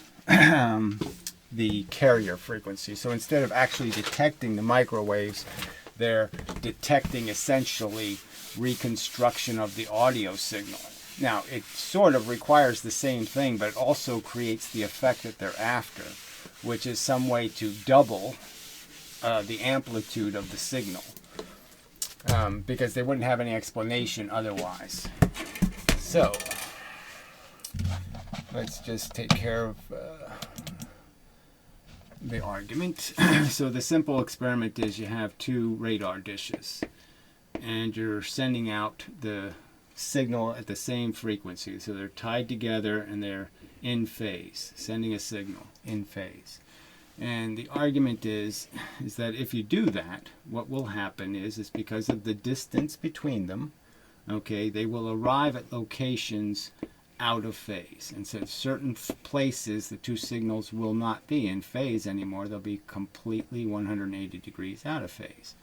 the carrier frequency. So instead of actually detecting the microwaves, they're detecting essentially reconstruction of the audio signal. Now, it sort of requires the same thing, but it also creates the effect that they're after, which is some way to double the amplitude of the signal, because they wouldn't have any explanation otherwise. So, let's just take care of the argument. So the simple experiment is you have two radar dishes, and you're sending out the signal at the same frequency. So they're tied together and they're in phase, sending a signal in phase. And the argument is that if you do that, what will happen is because of the distance between them, okay, they will arrive at locations out of phase. And so certain places, the two signals will not be in phase anymore. They'll be completely 180 degrees out of phase.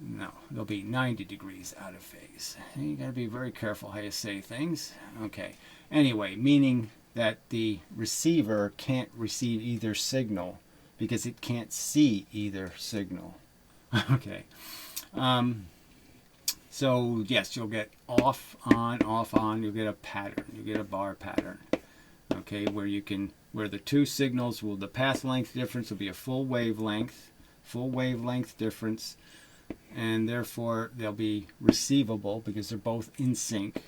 No, they'll be 90 degrees out of phase. You got to be very careful how you say things. Okay. Anyway, meaning that the receiver can't receive either signal because it can't see either signal. Okay. So yes, you'll get off, on. You'll get a pattern. You get a bar pattern. Okay, where the two signals the path length difference will be a full wavelength difference, and therefore they'll be receivable because they're both in sync,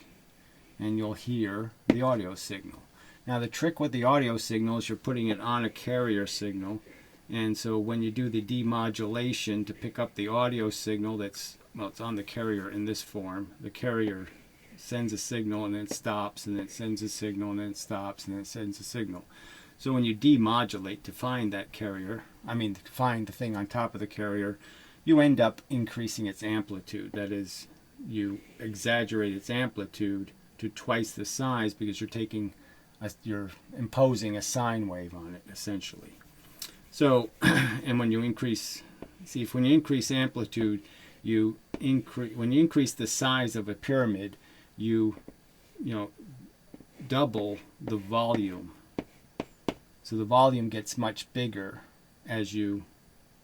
and you'll hear the audio signal. Now the trick with the audio signal is you're putting it on a carrier signal, and so when you do the demodulation to pick up the audio signal it's on the carrier in this form. The carrier sends a signal and then it stops, and then it sends a signal and then it stops, and then it sends a signal. So when you demodulate to find that carrier, to find the thing on top of the carrier, you end up increasing its amplitude. That is, you exaggerate its amplitude to twice the size because you're imposing a sine wave on it, essentially. So, and when you increase amplitude, when you increase the size of a pyramid, you double the volume. So the volume gets much bigger as you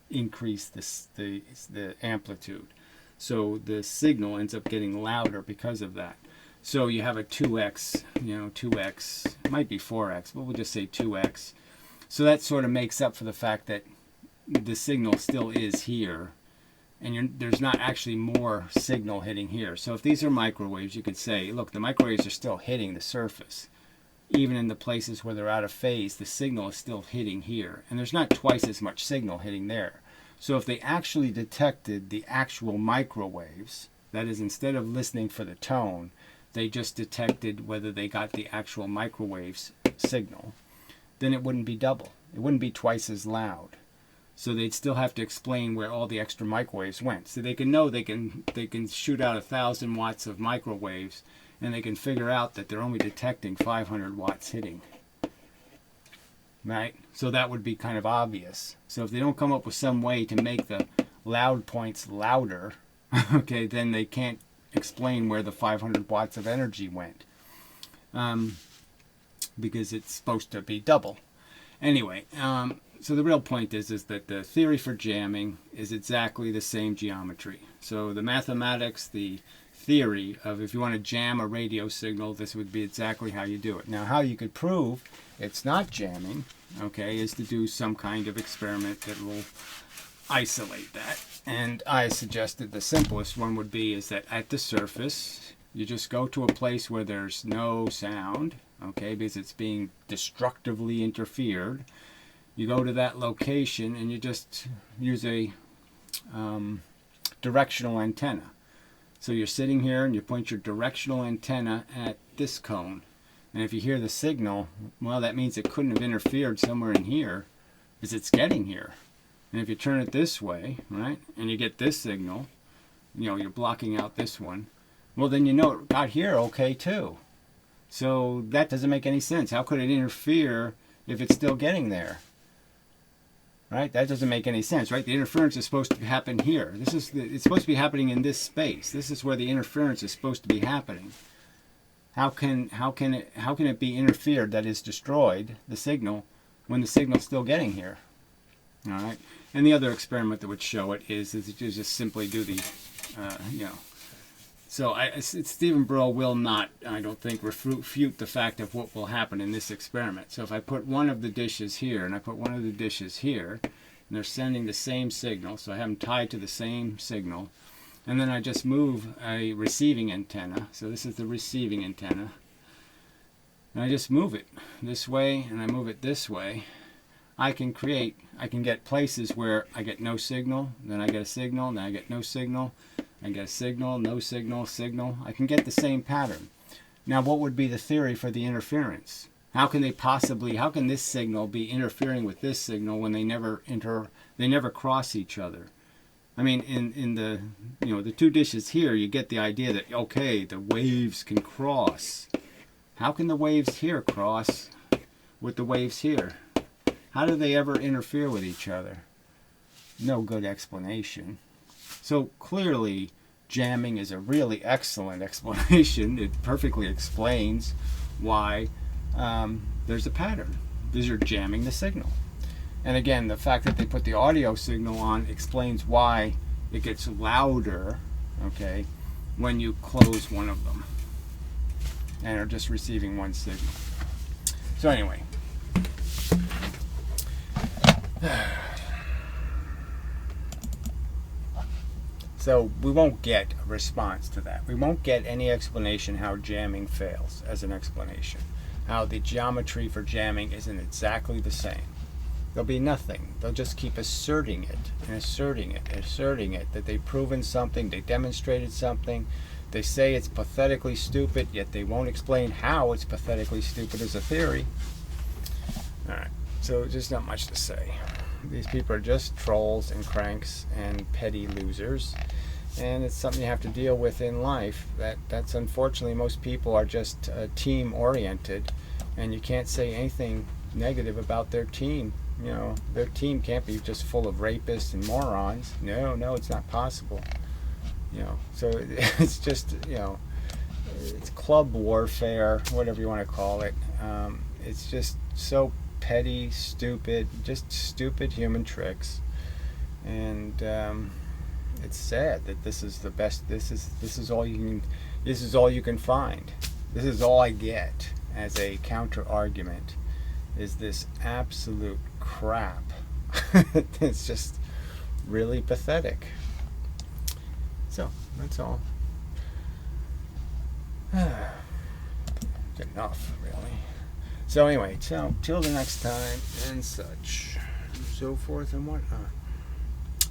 increase the amplitude. So the signal ends up getting louder because of that. So you have a 2x, 2x, it might be 4x, but we'll just say 2x. So that sort of makes up for the fact that the signal still is here, and there's not actually more signal hitting here. So if these are microwaves, you could say, look, the microwaves are still hitting the surface. Even in the places where they're out of phase, the signal is still hitting here, and there's not twice as much signal hitting there. So if they actually detected the actual microwaves, that is, instead of listening for the tone, they just detected whether they got the actual microwaves signal, then it wouldn't be double. It wouldn't be twice as loud. So they'd still have to explain where all the extra microwaves went. So they can know they can shoot out 1,000 watts of microwaves, and they can figure out that they're only detecting 500 watts hitting. Right? So that would be kind of obvious. So if they don't come up with some way to make the loud points louder, okay, then they can't explain where the 500 watts of energy went. Because it's supposed to be double. Anyway, so the real point is that the theory for jamming is exactly the same geometry. So the mathematics, the theory of if you want to jam a radio signal, this would be exactly how you do it. Now, how you could prove it's not jamming, okay, is to do some kind of experiment that will isolate that. And I suggested the simplest one would be is that at the surface, you just go to a place where there's no sound, okay, because it's being destructively interfered. You go to that location and you just use a directional antenna. So you're sitting here and you point your directional antenna at this cone. And if you hear the signal, well, that means it couldn't have interfered somewhere in here, because it's getting here. And if you turn it this way, right, and you get this signal, you know, you're blocking out this one, well, then you know it got here okay too. So that doesn't make any sense. How could it interfere if it's still getting there? Right? That doesn't make any sense, right? The interference is supposed to happen here. It's supposed to be happening in this space. This is where the interference is supposed to be happening. How can it be interfered, that is destroyed, the signal, when the signal's still getting here? All right. And the other experiment that would show it is you just simply do the, you know. So Stephen Brill will not, I don't think, refute the fact of what will happen in this experiment. So if I put one of the dishes here and I put one of the dishes here, and they're sending the same signal, so I have them tied to the same signal, and then I just move a receiving antenna. So this is the receiving antenna. And I just move it this way and I move it this way. I can get places where I get no signal, then I get a signal, then I get no signal, I get a signal, no signal, signal. I can get the same pattern. Now, what would be the theory for the interference? How can this signal be interfering with this signal when they never cross each other? I mean, in the, you know, the two dishes here, you get the idea that, okay, the waves can cross. How can the waves here cross with the waves here? How do they ever interfere with each other? No good explanation. So clearly, jamming is a really excellent explanation. It perfectly explains why there's a pattern, because you're jamming the signal. And again, the fact that they put the audio signal on explains why it gets louder, okay, when you close one of them and are just receiving one signal. So anyway. So we won't get a response to that. We won't get any explanation how jamming fails as an explanation. How the geometry for jamming isn't exactly the same. There'll be nothing. They'll just keep asserting it and asserting it, asserting it, that they've proven something, they demonstrated something. They say it's pathetically stupid, yet they won't explain how it's pathetically stupid as a theory. Alright, so just not much to say. These people are just trolls and cranks and petty losers, and it's something you have to deal with in life. That's unfortunately, most people are just team oriented, and you can't say anything negative about their team. You know, their team can't be just full of rapists and morons. No, it's not possible. You know, so it's just, you know, it's club warfare, whatever you want to call it. It's just so petty, stupid, just stupid human tricks, and it's sad that this is the best. This is all you can find. This is all I get as a counter argument, is this absolute crap. It's just really pathetic. So that's all. Enough, really. So anyway, till the next time and such, and so forth and whatnot.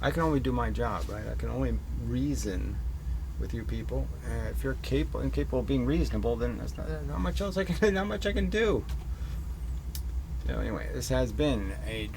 I can only do my job, right? I can only reason with you people. If you're incapable of being reasonable, then there's not much else I can do. So anyway, this has been a